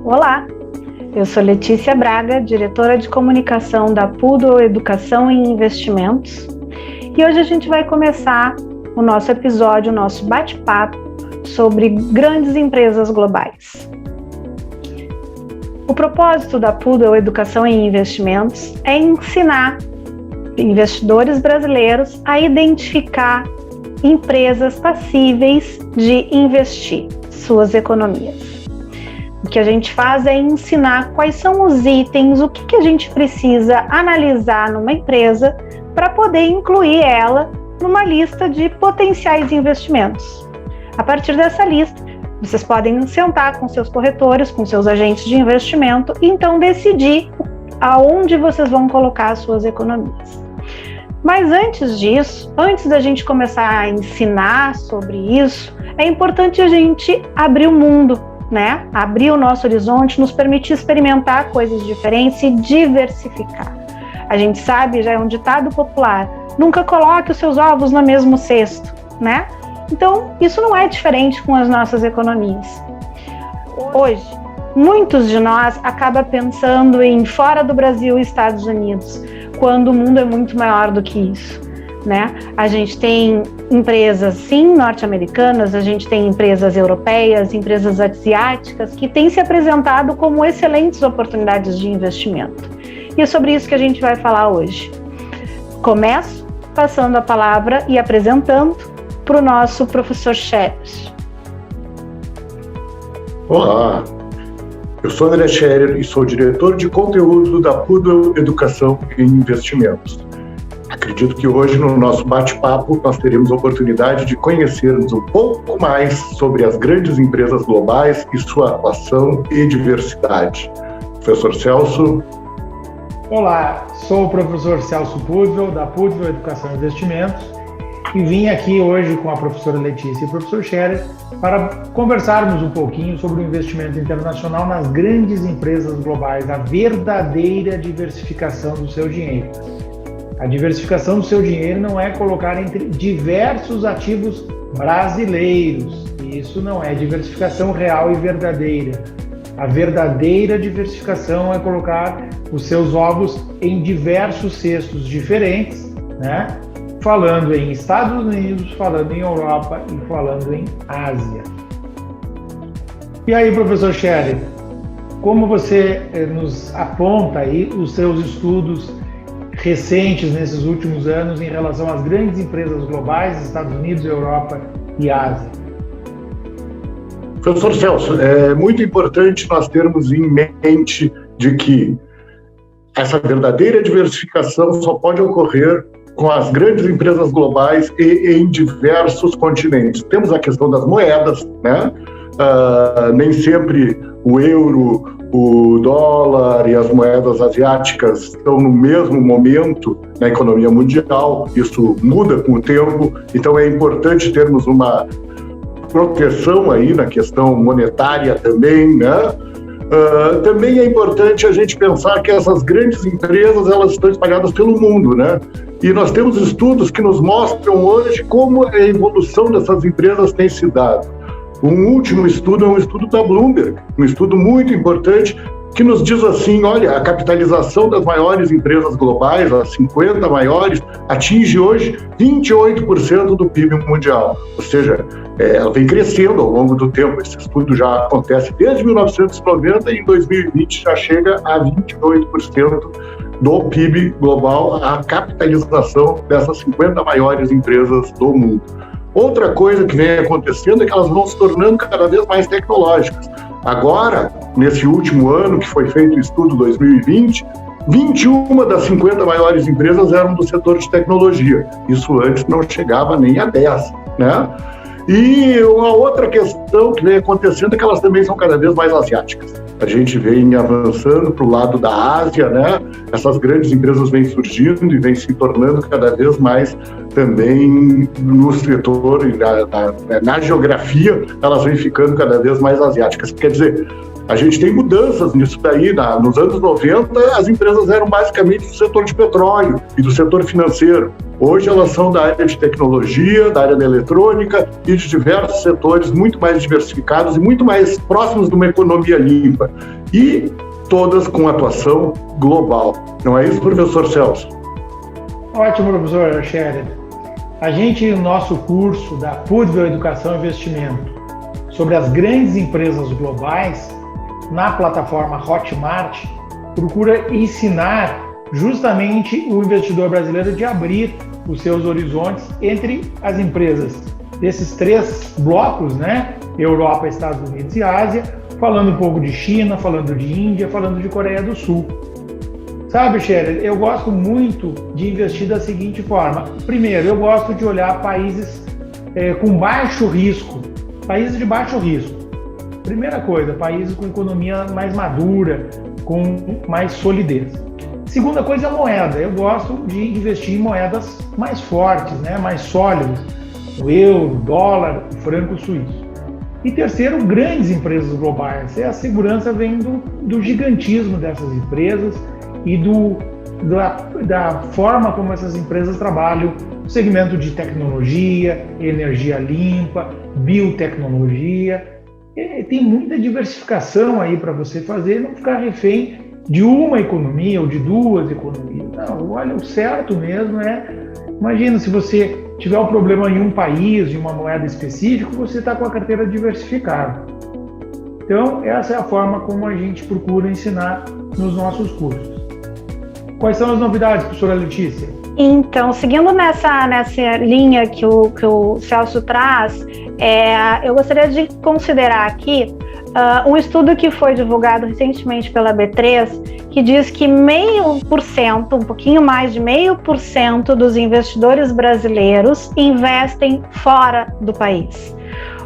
Olá, eu sou Letícia Braga, diretora de comunicação da Poodle Educação e Investimentos, e hoje a gente vai começar o nosso episódio, o nosso bate-papo sobre grandes empresas globais. O propósito da Poodle Educação e Investimentos é ensinar investidores brasileiros a identificar empresas passíveis de investir suas economias. O que a gente faz é ensinar quais são os itens, o que a gente precisa analisar numa empresa para poder incluir ela numa lista de potenciais investimentos. A partir dessa lista, vocês podem sentar com seus corretores, com seus agentes de investimento e então decidir aonde vocês vão colocar as suas economias. Mas antes disso, antes da gente começar a ensinar sobre isso, é importante a gente abrir o mundo, né? Abrir o nosso horizonte, nos permitir experimentar coisas diferentes e diversificar. A gente sabe, já é um ditado popular, nunca coloque os seus ovos no mesmo cesto, né? Então, isso não é diferente com as nossas economias. Hoje, muitos de nós acabam pensando em fora do Brasil e Estados Unidos, quando o mundo é muito maior do que isso, né? A gente tem empresas, sim, norte-americanas, a gente tem empresas europeias, empresas asiáticas, que têm se apresentado como excelentes oportunidades de investimento. E é sobre isso que a gente vai falar hoje. Começo passando a palavra e apresentando para o nosso professor Scherer. Olá, eu sou André Scherer e sou diretor de conteúdo da Poodle Educação e Investimentos. Acredito que hoje, no nosso bate-papo, nós teremos a oportunidade de conhecermos um pouco mais sobre as grandes empresas globais e sua atuação e diversidade. Professor Celso. Olá, sou o professor Celso Poodle, da Poodle Educação e Investimentos, e vim aqui hoje com a professora Letícia e o professor Scherer para conversarmos um pouquinho sobre o investimento internacional nas grandes empresas globais, a verdadeira diversificação do seu dinheiro. A diversificação do seu dinheiro não é colocar entre diversos ativos brasileiros. Isso não é diversificação real e verdadeira. A verdadeira diversificação é colocar os seus ovos em diversos cestos diferentes, né? Falando em Estados Unidos, falando em Europa e falando em Ásia. E aí, professor Scherer, como você nos aponta aí os seus estudos recentes nesses últimos anos em relação às grandes empresas globais, Estados Unidos, Europa e Ásia? Professor Celso, é muito importante nós termos em mente de que essa verdadeira diversificação só pode ocorrer com as grandes empresas globais e em diversos continentes. Temos a questão das moedas, né? Nem sempre o euro, o dólar e as moedas asiáticas estão no mesmo momento na economia mundial, isso muda com o tempo, então é importante termos uma proteção aí na questão monetária também, né? Também é importante a gente pensar que essas grandes empresas, elas estão espalhadas pelo mundo, né? E nós temos estudos que nos mostram hoje como a evolução dessas empresas tem se dado. Um último estudo é um estudo da Bloomberg, um estudo muito importante, que nos diz assim, olha, a capitalização das maiores empresas globais, as 50 maiores, atinge hoje 28% do PIB mundial. Ou seja, ela vem crescendo ao longo do tempo. Esse estudo já acontece desde 1990 e em 2020 já chega a 28% do PIB global, a capitalização dessas 50 maiores empresas do mundo. Outra coisa que vem acontecendo é que elas vão se tornando cada vez mais tecnológicas. Agora, nesse último ano que foi feito o estudo 2020, 21 das 50 maiores empresas eram do setor de tecnologia. Isso antes não chegava nem a 10, né? E uma outra questão que vem acontecendo é que elas também são cada vez mais asiáticas. A gente vem avançando para o lado da Ásia, né? Essas grandes empresas vêm surgindo e vêm se tornando cada vez mais também no setor e na geografia, elas vêm ficando cada vez mais asiáticas. Quer dizer, A gente tem mudanças nisso daí. Nos anos 90, as empresas eram basicamente do setor de petróleo e do setor financeiro. Hoje elas são da área de tecnologia, da área da eletrônica e de diversos setores muito mais diversificados e muito mais próximos de uma economia limpa. E todas com atuação global. Não é isso, professor Celso? Ótimo, professor Scherer. A gente, no nosso curso da Pudvel Educação e Investimento, sobre as grandes empresas globais, na plataforma Hotmart, procura ensinar justamente o investidor brasileiro de abrir os seus horizontes entre as empresas desses três blocos, né? Europa, Estados Unidos e Ásia, falando um pouco de China, falando de Índia, falando de Coreia do Sul. Sabe, Scherer, eu gosto muito de investir da seguinte forma. Primeiro, eu gosto de olhar países com baixo risco, países de baixo risco. Primeira coisa, países com economia mais madura, com mais solidez. Segunda coisa é a moeda. Eu gosto de investir em moedas mais fortes, né, mais sólidas. O euro, o dólar, o franco suíço. E terceiro, grandes empresas globais. A segurança vem do gigantismo dessas empresas e da forma como essas empresas trabalham no segmento de tecnologia, energia limpa, biotecnologia. Tem muita diversificação aí para você fazer, não ficar refém de uma economia ou de duas economias. Não, olha, o certo mesmo imagina, se você tiver um problema em um país, em uma moeda específica, você está com a carteira diversificada. Então, essa é a forma como a gente procura ensinar nos nossos cursos. Quais são as novidades, professora Letícia? Então, seguindo nessa linha que o Celso traz, eu gostaria de considerar aqui um estudo que foi divulgado recentemente pela B3, que diz que 0,5%, um pouquinho mais de 0,5% dos investidores brasileiros investem fora do país.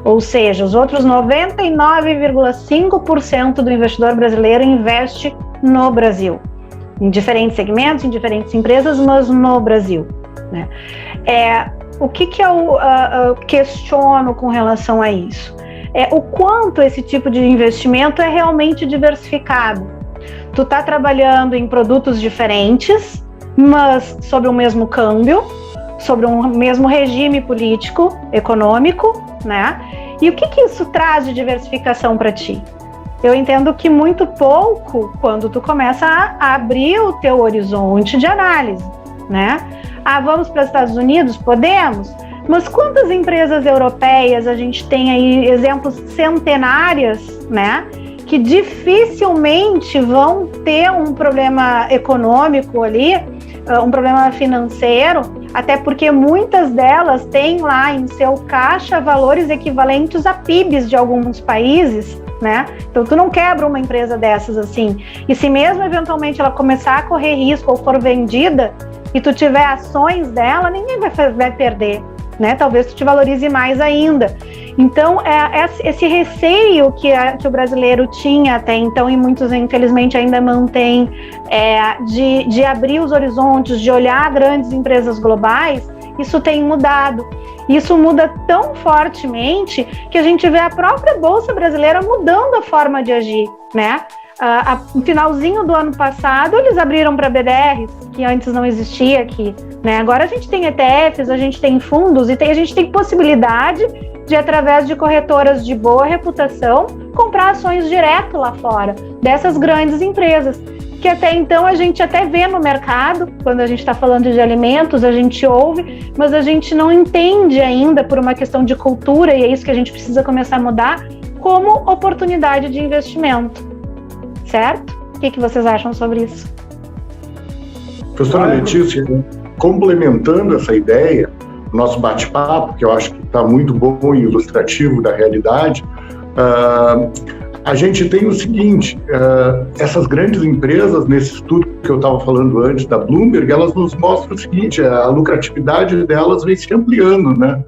Ou seja, os outros 99,5% do investidor brasileiro investe no Brasil. Em diferentes segmentos, em diferentes empresas, mas no Brasil, né? O que eu questiono com relação a isso? O quanto esse tipo de investimento é realmente diversificado. Tu está trabalhando em produtos diferentes, mas sobre o mesmo câmbio, sobre um mesmo regime político, econômico, né? E o que isso traz de diversificação para ti? Eu entendo que muito pouco quando tu começa a abrir o teu horizonte de análise, né? Vamos para os Estados Unidos? Podemos, mas quantas empresas europeias a gente tem aí, exemplos centenários, né? Que dificilmente vão ter um problema econômico ali, um problema financeiro, até porque muitas delas têm lá em seu caixa valores equivalentes a PIBs de alguns países, né? Então tu não quebra uma empresa dessas assim. E se mesmo eventualmente ela começar a correr risco ou for vendida e tu tiver ações dela, ninguém vai perder, né? Talvez tu te valorize mais ainda. Então esse receio que o brasileiro tinha até então, e muitos infelizmente ainda mantém, de abrir os horizontes, de olhar grandes empresas globais, isso tem mudado. Isso muda tão fortemente que a gente vê a própria Bolsa Brasileira mudando a forma de agir, né? No finalzinho do ano passado, eles abriram para BDRs, que antes não existia aqui, né? Agora a gente tem ETFs, a gente tem fundos e a gente tem possibilidade de, através de corretoras de boa reputação, comprar ações direto lá fora, dessas grandes empresas, que até então a gente até vê no mercado, quando a gente está falando de alimentos, a gente ouve, mas a gente não entende ainda, por uma questão de cultura, e é isso que a gente precisa começar a mudar, como oportunidade de investimento, certo? O que vocês acham sobre isso? Professora Letícia, complementando essa ideia, nosso bate-papo, que eu acho que está muito bom e ilustrativo da realidade, a gente tem o seguinte, essas grandes empresas, nesse estudo que eu estava falando antes da Bloomberg, elas nos mostram o seguinte, a lucratividade delas vem se ampliando, né?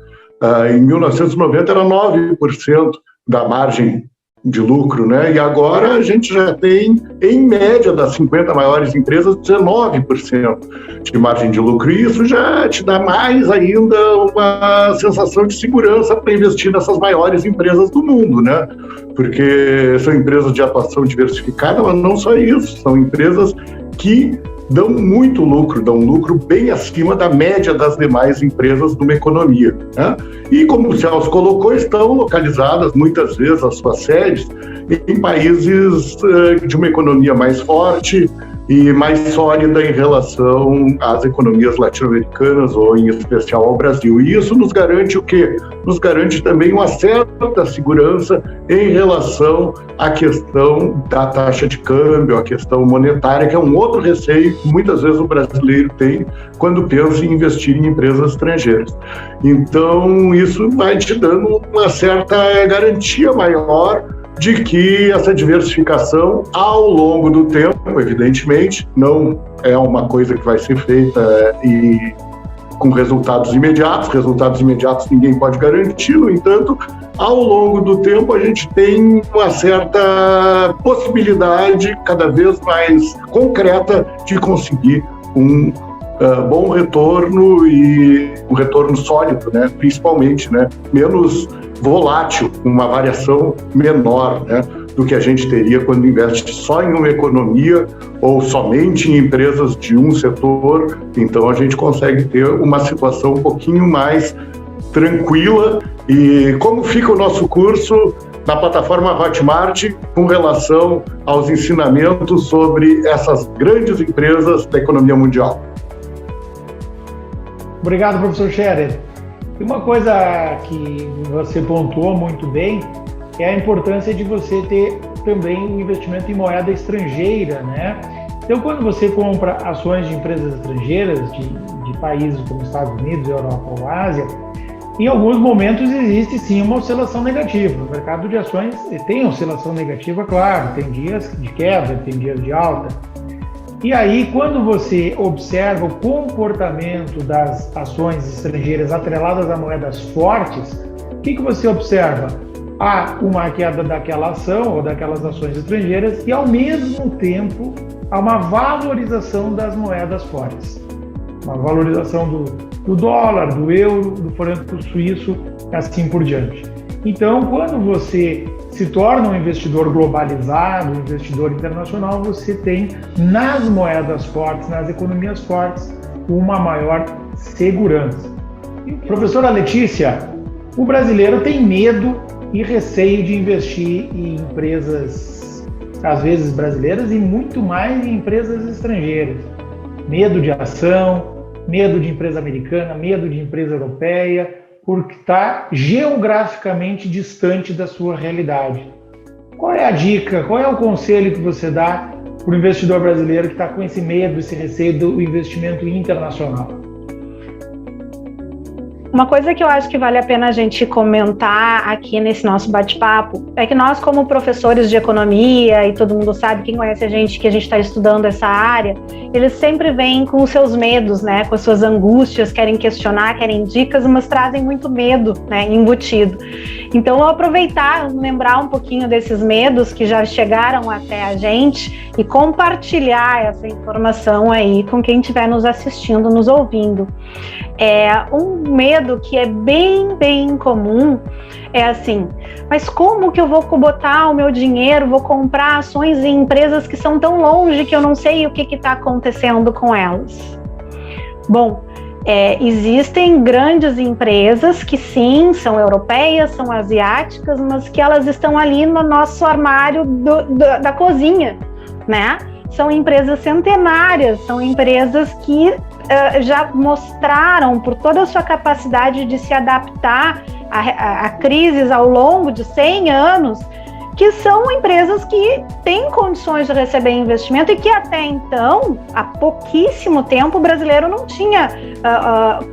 Em 1990 era 9% da margem de lucro, né? E agora a gente já tem, em média, das 50 maiores empresas, 19% de margem de lucro. E isso já te dá mais ainda uma sensação de segurança para investir nessas maiores empresas do mundo, né? Porque são empresas de atuação diversificada, mas não só isso, são empresas que dão muito lucro, dão lucro bem acima da média das demais empresas de uma economia, né? E como o Celso colocou, estão localizadas muitas vezes as suas sedes em países de uma economia mais forte e mais sólida em relação às economias latino-americanas ou em especial ao Brasil. E isso nos garante o quê? Nos garante também uma certa segurança em relação à questão da taxa de câmbio, a questão monetária, que é um outro receio que muitas vezes o brasileiro tem quando pensa em investir em empresas estrangeiras. Então, isso vai te dando uma certa garantia maior de que essa diversificação, ao longo do tempo, evidentemente, não é uma coisa que vai ser feita e com resultados imediatos ninguém pode garantir, no entanto, ao longo do tempo a gente tem uma certa possibilidade cada vez mais concreta de conseguir um bom retorno e um retorno sólido, né? Principalmente, né? Menos volátil, uma variação menor, né, do que a gente teria quando investe só em uma economia ou somente em empresas de um setor. Então a gente consegue ter uma situação um pouquinho mais tranquila. E como fica o nosso curso na plataforma Hotmart com relação aos ensinamentos sobre essas grandes empresas da economia mundial? Obrigado, professor Scherer. E uma coisa que você pontuou muito bem é a importância de você ter também um investimento em moeda estrangeira, né? Então, quando você compra ações de empresas estrangeiras, de países como Estados Unidos, Europa ou Ásia, em alguns momentos existe sim uma oscilação negativa. No mercado de ações tem oscilação negativa, claro, tem dias de queda, tem dias de alta. E aí, quando você observa o comportamento das ações estrangeiras atreladas a moedas fortes, o que você observa? Há uma queda daquela ação ou daquelas ações estrangeiras e, ao mesmo tempo, há uma valorização das moedas fortes. Uma valorização do dólar, do euro, do franco suíço, assim por diante. Então, quando você se torna um investidor globalizado, um investidor internacional, você tem nas moedas fortes, nas economias fortes, uma maior segurança. Professora Letícia, o brasileiro tem medo e receio de investir em empresas, às vezes brasileiras, e muito mais em empresas estrangeiras. Medo de ação, medo de empresa americana, medo de empresa europeia, porque está geograficamente distante da sua realidade. Qual é a dica, qual é o conselho que você dá para o investidor brasileiro que está com esse medo, esse receio do investimento internacional? Uma coisa que eu acho que vale a pena a gente comentar aqui nesse nosso bate-papo é que nós, como professores de economia, e todo mundo sabe, quem conhece a gente, que a gente está estudando essa área, eles sempre vêm com os seus medos, né, com as suas angústias, querem questionar, querem dicas, mas trazem muito medo, né, embutido. Então, eu vou aproveitar, lembrar um pouquinho desses medos que já chegaram até a gente e compartilhar essa informação aí com quem estiver nos assistindo, nos ouvindo. Um medo que é bem comum é assim, mas como que eu vou botar o meu dinheiro, vou comprar ações em empresas que são tão longe que eu não sei o que está acontecendo com elas? Bom, existem grandes empresas que sim, são europeias, são asiáticas, mas que elas estão ali no nosso armário da cozinha, né? São empresas centenárias, são empresas que já mostraram, por toda a sua capacidade de se adaptar a crises ao longo de 100 anos, que são empresas que têm condições de receber investimento e que até então, há pouquíssimo tempo, o brasileiro não tinha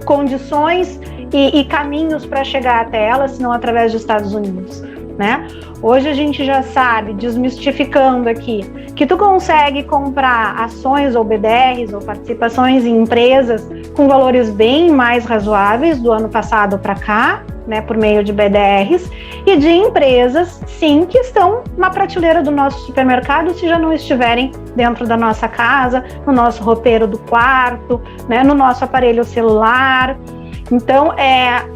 condições e caminhos para chegar até elas, senão através dos Estados Unidos, né? Hoje a gente já sabe, desmistificando aqui, que tu consegue comprar ações ou BDRs ou participações em empresas com valores bem mais razoáveis do ano passado para cá, né, por meio de BDRs, e de empresas, sim, que estão na prateleira do nosso supermercado, se já não estiverem dentro da nossa casa, no nosso roupeiro do quarto, né, no nosso aparelho celular. Então,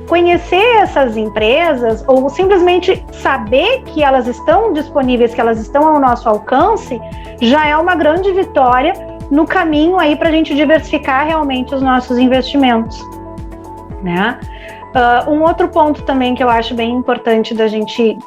conhecer essas empresas ou simplesmente saber que elas estão disponíveis, que elas estão ao nosso alcance, já é uma grande vitória no caminho aí para a gente diversificar realmente os nossos investimentos, né? Um outro ponto também que eu acho bem importante da gente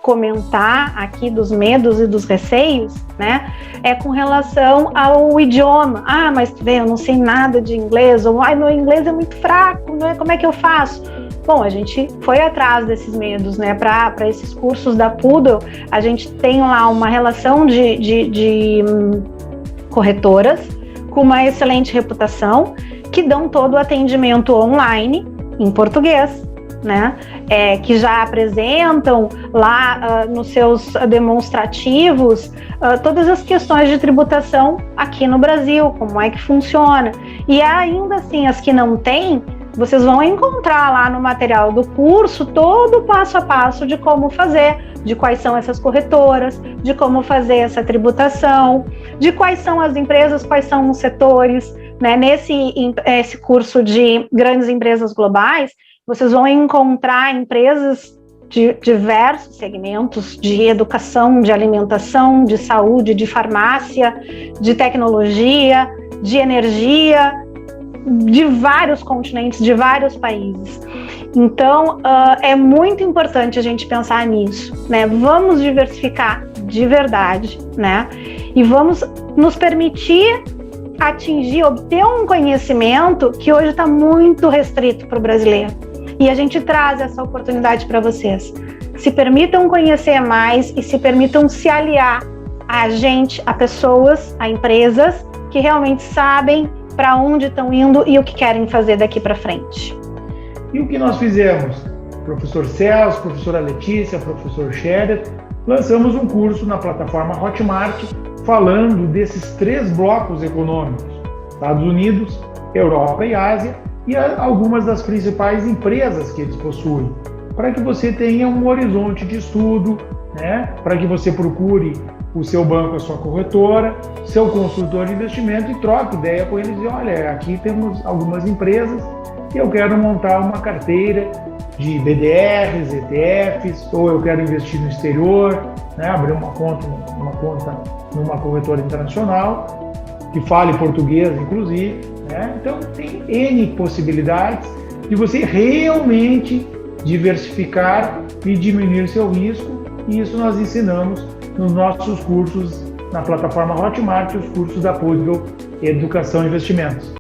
comentar aqui dos medos e dos receios, né, é com relação ao idioma. Mas eu não sei nada de inglês, ou meu inglês é muito fraco, né, como é que eu faço? Bom, a gente foi atrás desses medos, né, para esses cursos da Poodle. A gente tem lá uma relação de corretoras com uma excelente reputação, que dão todo o atendimento online em português, né? Que já apresentam lá nos seus demonstrativos todas as questões de tributação aqui no Brasil, como é que funciona. E ainda assim, as que não têm, vocês vão encontrar lá no material do curso todo o passo a passo de como fazer, de quais são essas corretoras, de como fazer essa tributação, de quais são as empresas, quais são os setores, né? Esse curso de grandes empresas globais, vocês vão encontrar empresas de diversos segmentos, de educação, de alimentação, de saúde, de farmácia, de tecnologia, de energia, de vários continentes, de vários países. Então, é muito importante a gente pensar nisso, né? Vamos diversificar de verdade, né? E vamos nos permitir obter um conhecimento que hoje está muito restrito para o brasileiro. E a gente traz essa oportunidade para vocês. Se permitam conhecer mais e se permitam se aliar a gente, a pessoas, a empresas que realmente sabem para onde estão indo e o que querem fazer daqui para frente. E o que nós fizemos? Professor Celso, professora Letícia, professor Scherer, lançamos um curso na plataforma Hotmart falando desses 3 blocos econômicos: Estados Unidos, Europa e Ásia, e algumas das principais empresas que eles possuem, para que você tenha um horizonte de estudo, né? Para que você procure o seu banco, a sua corretora, seu consultor de investimento e troque ideia com eles e olha, aqui temos algumas empresas e eu quero montar uma carteira de BDRs, ETFs, ou eu quero investir no exterior, né? Abrir uma conta numa corretora internacional que fale português, inclusive, né? Então tem N possibilidades de você realmente diversificar e diminuir seu risco, e isso nós ensinamos nos nossos cursos na plataforma Hotmart, os cursos da Poodle Educação e Investimentos.